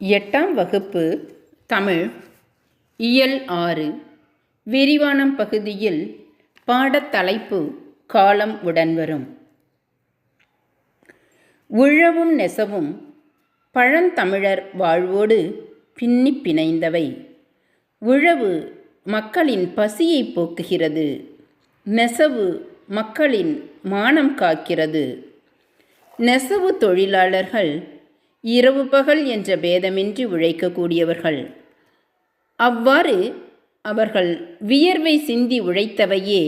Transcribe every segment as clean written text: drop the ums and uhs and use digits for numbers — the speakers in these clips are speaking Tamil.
8ஆம் வகுப்பு தமிழ் இயல் 6 விரிவானம் பகுதியில் பாடத்தலைப்பு காலம் உடன்வரும். உழவும் நெசவும் பழந்தமிழர் வாழ்வோடு பின்னி பிணைந்தவை. உழவு மக்களின் பசியை போக்குகிறது, நெசவு மக்களின் மானம் காக்கிறது. நெசவு தொழிலாளர்கள் இரவு பகல் என்ற பேதமின்றி உழைக்கக்கூடியவர்கள். அவ்வாறு அவர்கள் வியர்வை சிந்தி உழைத்தவையே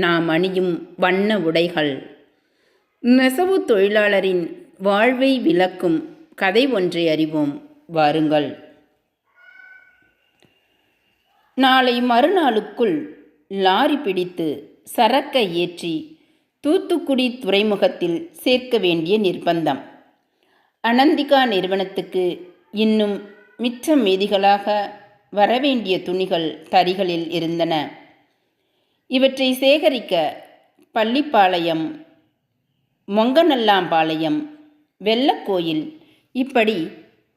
நாம் அணியும் வண்ண உடைகள். நெசவு தொழிலாளரின் வாழ்வை விளக்கும் கதை ஒன்றை அறிவோம், வாருங்கள். நாளை மறுநாளுக்குள் லாரி பிடித்து சரக்கை ஏற்றி தூத்துக்குடி துறைமுகத்தில் சேர்க்க வேண்டிய நிர்பந்தம். அனந்திகா நிறுவனத்துக்கு இன்னும் மிச்சம் மீதிகளாக வரவேண்டிய துணிகள் தறிகளில் இருந்தன. இவற்றை சேகரிக்க பள்ளிப்பாளையம், மொங்கநல்லாம்பாளையம், வெள்ளக்கோயில் இப்படி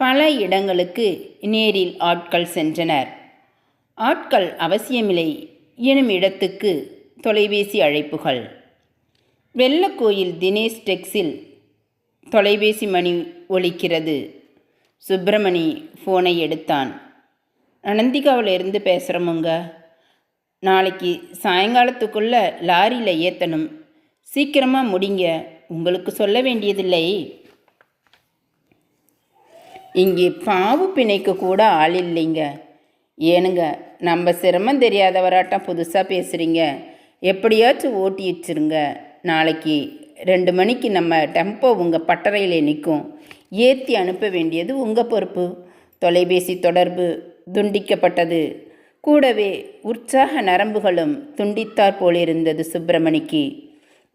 பல இடங்களுக்கு நேரில் ஆட்கள் சென்றனர். ஆட்கள் அவசியமில்லை எனும் இடத்துக்கு தொலைபேசி அழைப்புகள். வெள்ளக்கோயில் தினேஷ் டெக்ஸில் தொலைபேசி மணி ஒலிக்கிறது. சுப்பிரமணி ஃபோனை எடுத்தான். அனந்திகாவிலிருந்து பேசுகிறோமுங்க. நாளைக்கு சாயங்காலத்துக்குள்ளே லாரியில் ஏற்றணும், சீக்கிரமாக முடிங்க. உங்களுக்கு சொல்ல வேண்டியதில்லை. இங்கே பாவு பிணைக்க கூட ஆள் இல்லைங்க. ஏனுங்க, நம்ம சிரமம் தெரியாதவராட்டம் புதுசாக பேசுகிறீங்க. எப்படியாச்சும் ஓட்டி வச்சுருங்க. நாளைக்கு 2 மணிக்கு நம்ம டெம்போ உங்கள் பட்டறையில் நிற்கும். ஏற்றி அனுப்ப வேண்டியது உங்கள் பொறுப்பு. தொலைபேசி தொடர்பு துண்டிக்கப்பட்டது. கூடவே உற்சாக நரம்புகளும் துண்டித்தாற் போலிருந்தது சுப்பிரமணிக்கு.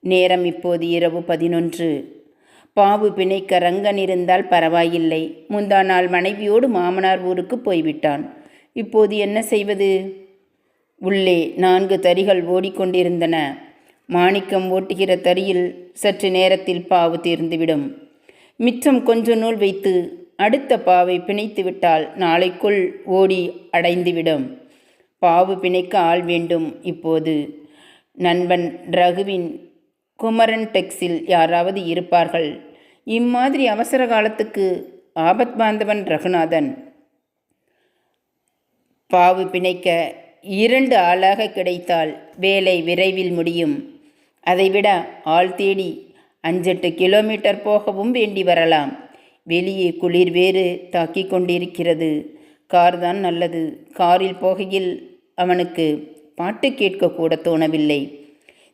நேரம் இப்போது இரவு 11. பாவு பிணைக்க ரங்கன் இருந்தால் பரவாயில்லை. முந்தா நாள் மனைவியோடு மாமனார் ஊருக்கு போய்விட்டான். இப்போது என்ன செய்வது? உள்ளே 4 தறிகள் ஓடிக்கொண்டிருந்தன. மாணிக்கம் ஓட்டுகிற தறியில் சற்று நேரத்தில் பாவு தீர்ந்துவிடும். மிச்சம் கொஞ்ச நூல் வைத்து அடுத்த பாவை பிணைத்து விட்டால் நாளைக்குள் ஓடி அடைந்துவிடும். பாவு பிணைக்க ஆள் வேண்டும் இப்போது. நண்பன் ரகுவின் குமரன் டெக்ஸில் யாராவது இருப்பார்கள். இம்மாதிரி அவசர காலத்துக்கு ஆபத் பாந்தவன் ரகுநாதன். பாவு பிணைக்க 2 ஆளாக கிடைத்தால் வேலை விரைவில் முடியும். அதைவிட ஆள் தேடி 5-8 கிலோமீட்டர் போகவும் வேண்டி வரலாம். வெளியே குளிர் வேறு தாக்கி கொண்டிருக்கிறது. கார் தான் நல்லது. காரில் போகையில் அவனுக்கு பாட்டு கேட்கக்கூட தோணவில்லை.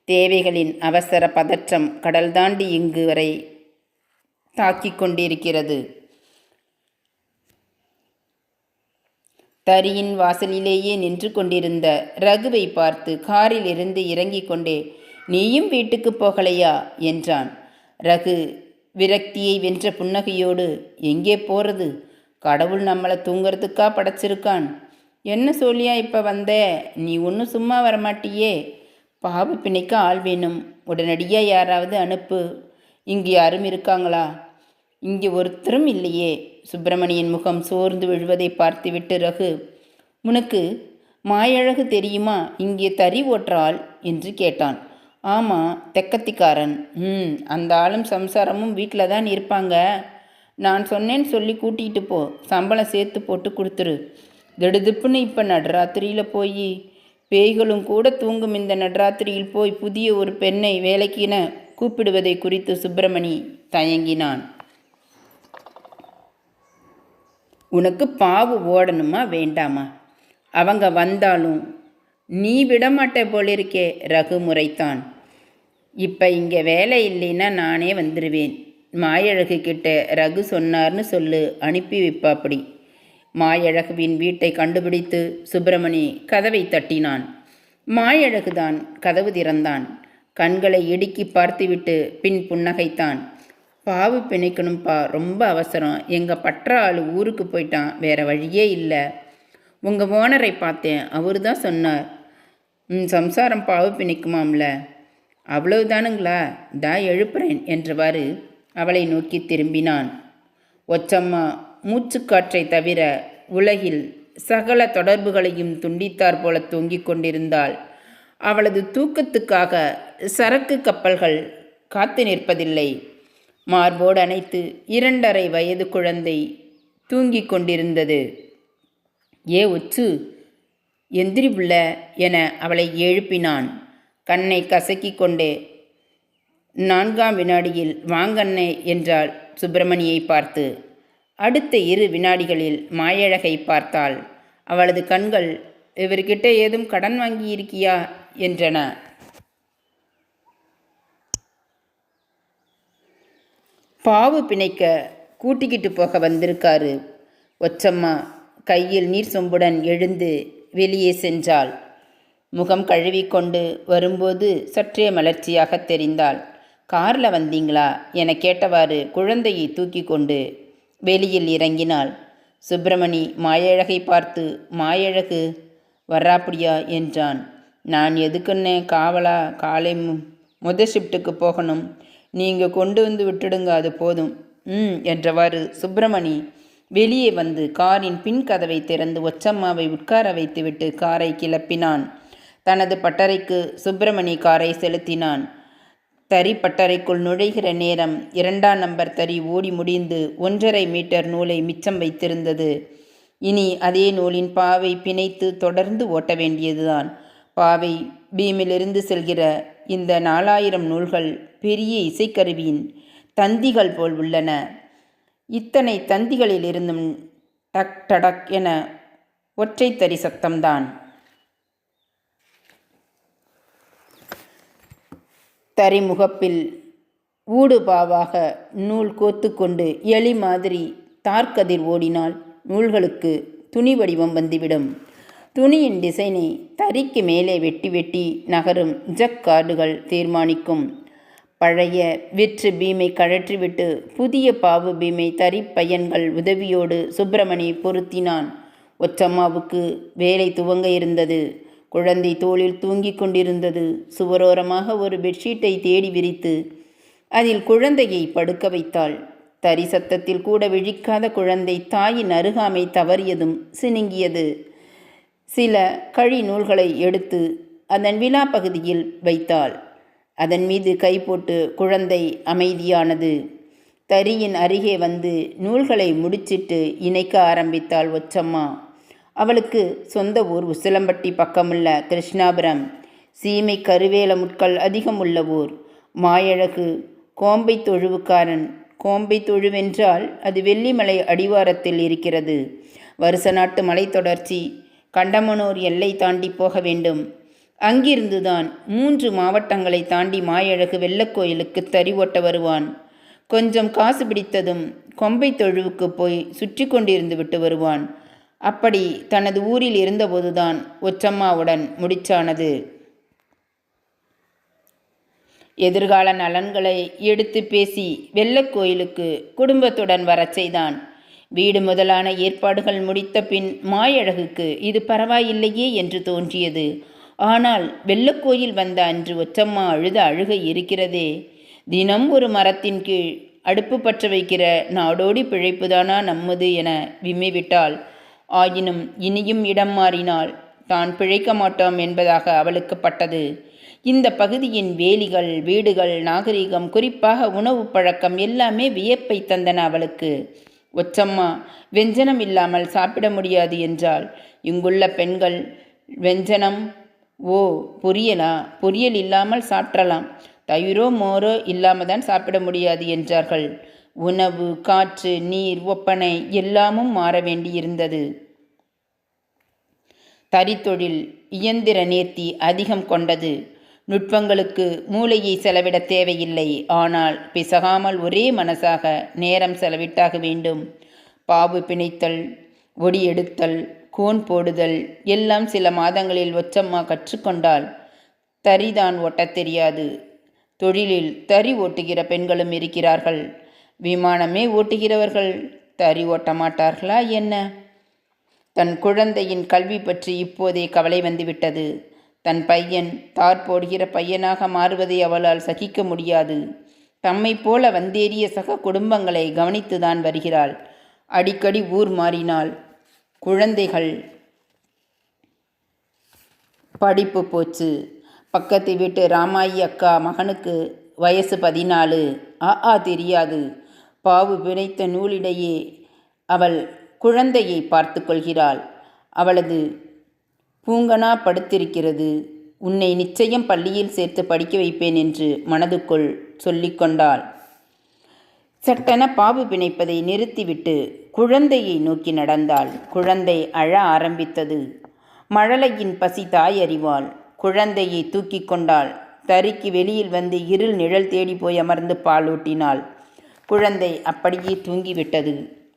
தேவைகளின் அவசர பதற்றம் கடல் தாண்டி இங்கு வரை தாக்கி கொண்டிருக்கிறது. தறியின் வாசலிலேயே நின்று கொண்டிருந்த ரகுவை பார்த்து காரில் இருந்து இறங்கிக் கொண்டே, நீயும் வீட்டுக்கு போகலையா என்றான். ரகு விரக்தியை வென்ற புன்னகையோடு, எங்கே போகிறது? கடவுள் நம்மளை தூங்கிறதுக்கா படைச்சிருக்கான். என்ன சொல்லியா இப்போ வந்த? நீ ஒன்றும் சும்மா வரமாட்டியே. பாவு பிணைக்க ஆள் வேணும். உடனடியாக யாராவது அனுப்பு. இங்கே யாரும் இருக்காங்களா? இங்கே ஒருத்தரும் இல்லையே. சுப்பிரமணியின் முகம் சோர்ந்து விழுவதை பார்த்துவிட்டு ரகு, உனக்கு மாயழகு தெரியுமா? இங்கே தறி ஓட்டுறாள் என்று கேட்டான். ஆமாம், தெக்கத்திக்காரன். அந்த ஆளும் சம்சாரமும் வீட்டில் தான் இருப்பாங்க. நான் சொன்னேன்னு சொல்லி கூட்டிகிட்டு போ. சம்பளம் சேர்த்து போட்டு கொடுத்துரு. திடுதிப்புன்னு இப்போ நடுராத்திரியில் போய், பேய்களும் கூட தூங்கும் இந்த நடுராத்திரியில் போய் புதிய ஒரு பெண்ணை வேலைக்கென கூப்பிடுவதை குறித்து சுப்பிரமணி தயங்கினான். உனக்கு பாவு ஓடணுமா வேண்டாமா? அவங்க வந்தாலும் நீ விடமாட்டே போலிருக்கே, ரகு முறைத்தான். இப்போ இங்கே வேலை இல்லைன்னா நானே வந்துடுவேன். மாயழகு கிட்ட ரகு சொன்னார்னு சொல்லு, அனுப்பி வைப்பாப்படி. மாயழகுவின் வீட்டை கண்டுபிடித்து சுப்பிரமணி கதவை தட்டினான். மாயழகுதான் கதவு திறந்தான். கண்களை இடுக்கி பார்த்துவிட்டு பின் புன்னகைத்தான். பாவு பிணைக்கணும்ப்பா, ரொம்ப அவசரம். எங்கள் பற்ற ஆள் ஊருக்கு போயிட்டான், வேற வழியே இல்லை. உங்கள் ஓனரை பார்த்தேன், அவரு தான் சொன்னார். சம்சாரம் பாவு பிணைக்குமாம்ல. அவ்வளவுதானுங்களா? எழுப்புறேன் என்றவாறு அவளை நோக்கி திரும்பினான். ஒச்சம்மா மூச்சுக்காற்றை தவிர உலகில் சகல தொடர்புகளையும் துண்டித்தார் போல தூங்கிக் கொண்டிருந்தாள். அவளது தூக்கத்துக்காக சரக்கு கப்பல்கள் காத்து நிற்பதில்லை. மார்போடு அணைத்து 2.5 வயது குழந்தை தூங்கிக் கொண்டிருந்தது. ஏ ஒச்சு, எந்திரி புள்ள என அவளை எழுப்பினான். கண்ணை கசக்கி கொண்டே 4ஆம் வினாடியில் வாங்கண்ணே என்றாள் சுப்பிரமணியை பார்த்து. அடுத்த 2 வினாடிகளில் மாயழகை பார்த்தாள். அவளது கண்கள் இவர்கிட்ட ஏதும் கடன் வாங்கியிருக்கியா என்றன. பாவு பிணைக்க கூட்டிக்கிட்டு போக வந்திருக்காரு. ஒச்சம்மா கையில் நீர் சொம்புடன் எழுந்து வெளியே சென்றாள். முகம் கழுவிக்கொண்டு வரும்போது சற்றே மலர்ச்சியாக தெரிந்தாள். காரில் வந்தீங்களா என கேட்டவாறு குழந்தையை தூக்கி கொண்டு வெளியில் இறங்கினாள். சுப்பிரமணி மாயழகை பார்த்து, மாயழகு வர்றாப்படியா என்றான். நான் எதுக்குன்னே காவலா, காலை ஷிஃப்ட்டுக்கு போகணும். நீங்கள் கொண்டு வந்து விட்டுடுங்க, அது போதும் என்றவாறு சுப்பிரமணி வெளியே வந்து காரின் பின் கதவை திறந்து ஒச்சம்மாவை உட்கார வைத்துவிட்டு காரை கிளப்பினான். தனது பட்டறைக்கு சுப்பிரமணி காரை செலுத்தினான். தறி பட்டறைக்குள் நுழைகிற நேரம் 2ஆம் நம்பர் தறி ஓடி முடிந்து 1.5 மீட்டர் நூலை மிச்சம் வைத்திருந்தது. இனி அதே நூலின் பாவை பிணைத்து தொடர்ந்து ஓட்ட வேண்டியதுதான். பாவை பீமிலிருந்து செல்கிற இந்த 4000 நூல்கள் பெரிய இசைக்கருவியின் தந்திகள் போல் உள்ளன. இத்தனை தந்திகளில் இருந்தும் டக் டடக் என ஒற்றை தறி சத்தம்தான். தறிமுகப்பில் ஊடுபாவாக நூல் கோத்து கொண்டு எலி மாதிரி தார்கதிர் ஓடினால் நூல்களுக்கு துணி வடிவம் வந்துவிடும். துணியின் டிசைனை தறிக்கு மேலே வெட்டி வெட்டி நகரும் ஜக் கார்டுகள் தீர்மானிக்கும். பழைய வெற்று பீமை கழற்றிவிட்டு புதிய பாவு பீமை தறி பையன்கள் உதவியோடு சுப்பிரமணி பொருத்தினான். ஒச்சம்மாவுக்கு வேலை துவங்க இருந்தது. குழந்தை தோளில் தூங்கிக் கொண்டிருந்தது. சுவரோரமாக ஒரு பெட்ஷீட்டை தேடி விரித்து அதில் குழந்தையை படுக்க வைத்தாள். தறி சத்தத்தில் கூட விழிக்காத குழந்தை தாயின் அருகாமை தவறியதும் சினுங்கியது. சில கழி நூல்களை எடுத்து அதன் விலா பகுதியில் வைத்தாள். அதன் மீது கை போட்டு குழந்தை அமைதியானது. தறியின் அருகே வந்து நூல்களை முடிச்சிட்டு இணைக்க ஆரம்பித்தாள் ஒச்சம்மா. அவளுக்கு சொந்த ஊர் உசிலம்பட்டி பக்கமுள்ள கிருஷ்ணாபுரம். சீமை கருவேல முட்கள் அதிகம் உள்ள ஊர். மாயழகு கோம்பை தொழுவுக்காரன். கோம்பை தொழுவென்றால் அது வெள்ளிமலை அடிவாரத்தில் இருக்கிறது. வருச நாட்டு மலைத்தொடர்ச்சி கண்டமனூர் எல்லை தாண்டி போக வேண்டும். அங்கிருந்துதான் 3 மாவட்டங்களை தாண்டி மாயழகு வெள்ளக்கோயிலுக்கு தறி ஓட்ட வருவான். கொஞ்சம் காசு பிடித்ததும் கொம்பை தொழுவுக்கு போய் சுற்றி கொண்டிருந்து விட்டு வருவான். அப்படி தனது ஊரில் இருந்தபோதுதான் ஒச்சம்மாவுடன் முடிச்சானது. எதிர்கால நலன்களை எடுத்து பேசி வெள்ளக்கோயிலுக்கு குடும்பத்துடன் வரச் செய்தான். வீடு முதலான ஏற்பாடுகள் முடித்த பின் மாயழகுக்கு இது பரவாயில்லையே என்று தோன்றியது. ஆனால் வெள்ளக்கோயில் வந்த அன்று ஒச்சம்மா அழுத அழுகை இருக்கிறதே. தினம் ஒரு மரத்தின் கீழ் அடுப்பு பற்ற வைக்கிற நாடோடி பிழைப்புதானா நம்மது என விம்மிவிட்டாள். ஆயினும் இனியும் இடம் மாறினால் தான் பிழைக்க மாட்டோம் என்பதாக அவளுக்கு பட்டது. இந்த பகுதியின் வேலிகள், வீடுகள், நாகரிகம், குறிப்பாக உணவு பழக்கம் எல்லாமே வியப்பை தந்தன அவளுக்கு. ஒச்சம்மா வெஞ்சனம் இல்லாமல் சாப்பிட முடியாது என்றாள். இங்குள்ள பெண்கள் வெஞ்சனம், ஓ பொரியலா, பொரியல் இல்லாமல் சாப்பிடலாம், தயிரோ மோரோ இல்லாமல் தான் சாப்பிட முடியாது என்றார்கள். உணவு, காற்று, நீர், ஒப்பனை எல்லாமும் மாற வேண்டியிருந்தது. தறித்தொழில் இயந்திர நேர்த்தி அதிகம் கொண்டது. நுட்பங்களுக்கு மூளையை செலவிட தேவையில்லை. ஆனால் பிசகாமல் ஒரே மனசாக நேரம் செலவிட்டாக வேண்டும். பாவு பிணைத்தல், ஒடி எடுத்தல், கோன் போடுதல் எல்லாம் சில மாதங்களில் ஒச்சம்மா கற்றுக்கொண்டாள். தறிதான் ஓட்டத் தெரியாது. தொழிலில் தறி ஓட்டுகிற பெண்களும் இருக்கிறார்கள். விமானமே ஓட்டுகிறவர்கள் தறி ஓட்ட மாட்டார்களா என்ன? தன் குழந்தையின் கல்வி பற்றி இப்போதே கவலை வந்துவிட்டது. தன் பையன் தார் போடுகிற பையனாக மாறுவதை அவளால் சகிக்க முடியாது. தம்மை போல வந்தேறிய சக குடும்பங்களை கவனித்துதான் வருகிறாள். அடிக்கடி ஊர் மாறினாள். குழந்தைகள் படிப்பு போச்சு. பக்கத்து வீட்டு ராமாயி அக்கா மகனுக்கு வயசு 14. தெரியாது. பாவு பிணைத்த நூலிடையே அவள் குழந்தையை பார்த்து கொள்கிறாள். அவளது பூங்கனா படுத்திருக்கிறது. உன்னை நிச்சயம் பள்ளியில் சேர்த்து படிக்க வைப்பேன் என்று மனதுக்குள் சொல்லிக்கொண்டாள். சட்டென பாவு பிணைப்பதை நிறுத்திவிட்டு குழந்தையை நோக்கி நடந்தாள். குழந்தை அழ ஆரம்பித்தது. மழலையின் பசி தாய் அறிவாள். குழந்தையை தூக்கி கொண்டாள். தறிக்கு வெளியில் வந்து இருள் நிழல் தேடி போய் அமர்ந்து பாலூட்டினாள். குழந்தை அப்படியே தூங்கிவிட்டது.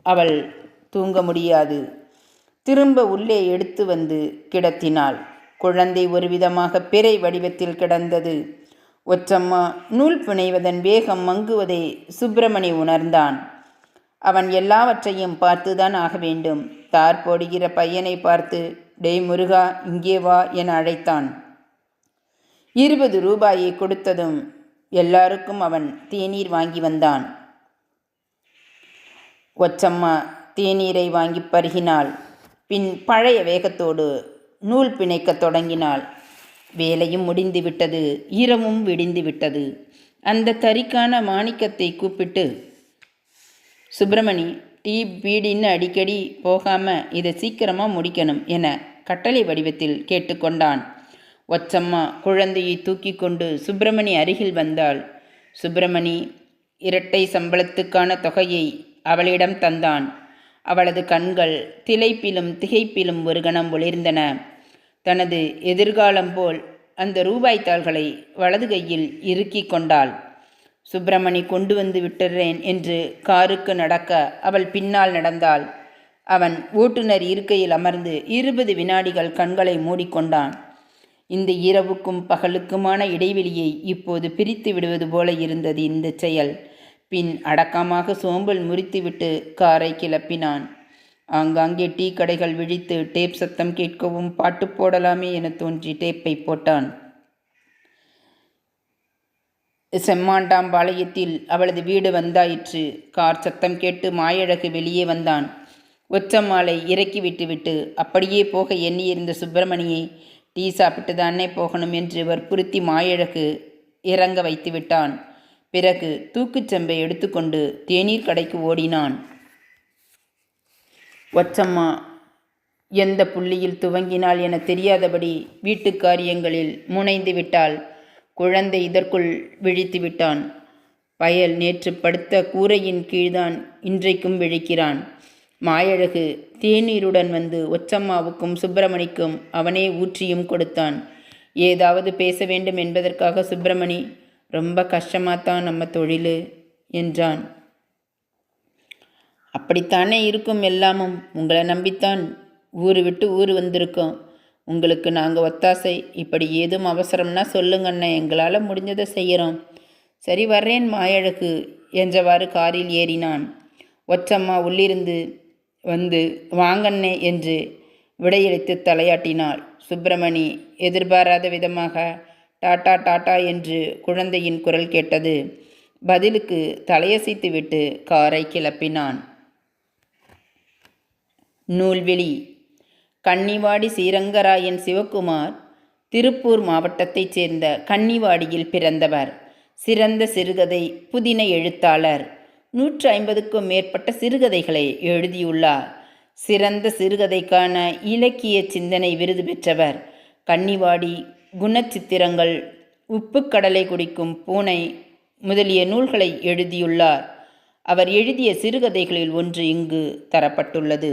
அவள் தூங்க முடியாது. திரும்ப உள்ளே எடுத்து வந்து கிடத்தினாள். குழந்தை ஒரு விதமாக பிறை வடிவத்தில் கிடந்தது. ஒற்றம்மா நூல் பிணைவதன் வேகம் மங்குவதை சுப்பிரமணி உணர்ந்தான். அவன் எல்லாவற்றையும் பார்த்துதான் ஆக வேண்டும். தார் போடுகிற பையனை பார்த்து, டேய் முருகா, இங்கே வா என அழைத்தான். 20 ரூபாயை கொடுத்ததும் எல்லாருக்கும் அவன் தேநீர் வாங்கி வந்தான். ஒற்றம்மா தேநீரை வாங்கி பருகினாள். பின் பழைய வேகத்தோடு நூல் பிணைக்கத் தொடங்கினாள். வேலையும் முடிந்து விட்டது. இரவும் விடிந்து விட்டது. அந்த தறிக்கான மாணிக்கத்தை கூப்பிட்டு, சுப்பிரமணி, டீ பீடின்னு அடிக்கடி போகாமல் இதை சீக்கிரமாக முடிக்கணும் என கட்டளை வடிவத்தில் கேட்டுக்கொண்டான். ஒற்றம்மா குழந்தையை தூக்கி கொண்டு சுப்பிரமணி அருகில் வந்தாள். சுப்பிரமணி இரட்டை சம்பளத்துக்கான தொகையை அவளிடம் தந்தான். அவளது கண்கள் திளைப்பிலும் திகைப்பிலும் ஒரு கணம் ஒளிர்ந்தன. தனது எதிர்காலம் போல் அந்த ரூபாய்த்தாள்களை வலது கையில் இறுக்கி கொண்டாள். சுப்பிரமணி கொண்டு வந்து விட்டுறேன் என்று காருக்கு நடக்க அவள் பின்னால் நடந்தாள். அவன் ஓட்டுநர் இருக்கையில் அமர்ந்து 20 வினாடிகள் கண்களை மூடிக்கொண்டான். இந்த இரவுக்கும் பகலுக்குமான இடைவெளியை இப்போது பிரித்து விடுவது போல இருந்தது இந்த செயல். பின் அடக்கமாக சோம்பல் முறித்துவிட்டு காரை கிளப்பினான். ஆங்காங்கே டீ கடைகள் விழித்து டேப் சத்தம் கேட்கவும் பாட்டு போடலாமே என தோன்றி டேப்பை போட்டான். செம்மாண்டாம்பாளையத்தில் அவளது வீடு வந்தாயிற்று. கார் சத்தம் கேட்டு மாயழகு வெளியே வந்தான். ஒற்றம்மாளை இறக்கி விட்டுவிட்டு அப்படியே போக எண்ணியிருந்த சுப்பிரமணியை டீ சாப்பிட்டு தானே போகணும் என்று வற்புறுத்தி மாயழகு இறங்க வைத்து விட்டான். பிறகு தூக்குச்சம்பை எடுத்துக்கொண்டு தேநீர் கடைக்கு ஓடினான். ஒற்றம்மா எந்த புள்ளியில் துவங்கினாள் என தெரியாதபடி வீட்டு காரியங்களில் முனைந்து விட்டாள். குழந்தை இதற்குள் விழித்து விட்டான். பயல் நேற்று படுத்த கூரையின் கீழ்தான் இன்றைக்கும் விழிக்கிறான். மாயழகு தேநீருடன் வந்து ஒற்றம்மாவுக்கும் சுப்பிரமணிக்கும் அவனே ஊற்றியும் கொடுத்தான். ஏதாவது பேச வேண்டும் என்பதற்காக சுப்பிரமணி, ரொம்ப கஷ்டமாத்தான் நம்ம தொழில் என்றான். அப்படித்தானே இருக்கும் எல்லாமும். உங்களை நம்பித்தான் ஊரு விட்டு ஊர் வந்திருக்கோம். உங்களுக்கு நாங்கள் ஒத்தாசை. இப்படி ஏதும் அவசரம்னா சொல்லுங்கண்ணே, எங்களால் முடிஞ்சதை செய்கிறோம். சரி வர்றேன் மாயழகு என்றவாறு காரில் ஏறினான். ஒற்றம்மா உள்ளிருந்து வந்து வாங்கண்ணே என்று விடையளித்து தலையாட்டினாள். சுப்பிரமணி எதிர்பாராத விதமாக டாட்டா டாட்டா என்று குழந்தையின் குரல் கேட்டது. பதிலுக்கு தலையசைத்துவிட்டு காரை கிளப்பினான். நூல்வெளி. கன்னிவாடி ஸ்ரீரங்கராயன் சிவகுமார் திருப்பூர் மாவட்டத்தைச் சேர்ந்த கன்னிவாடியில் பிறந்தவர். சிறந்த சிறுகதை புதின எழுத்தாளர். 150க்கும் மேற்பட்ட சிறுகதைகளை எழுதியுள்ளார். சிறந்த சிறுகதைக்கான இலக்கிய சிந்தனை விருது பெற்றவர். கன்னிவாடி, குணச்சித்திரங்கள், உப்பு கடலை குடிக்கும் பூனை முதலிய நூல்களை எழுதியுள்ளார். அவர் எழுதிய சிறுகதைகளில் ஒன்று இங்கு தரப்பட்டுள்ளது.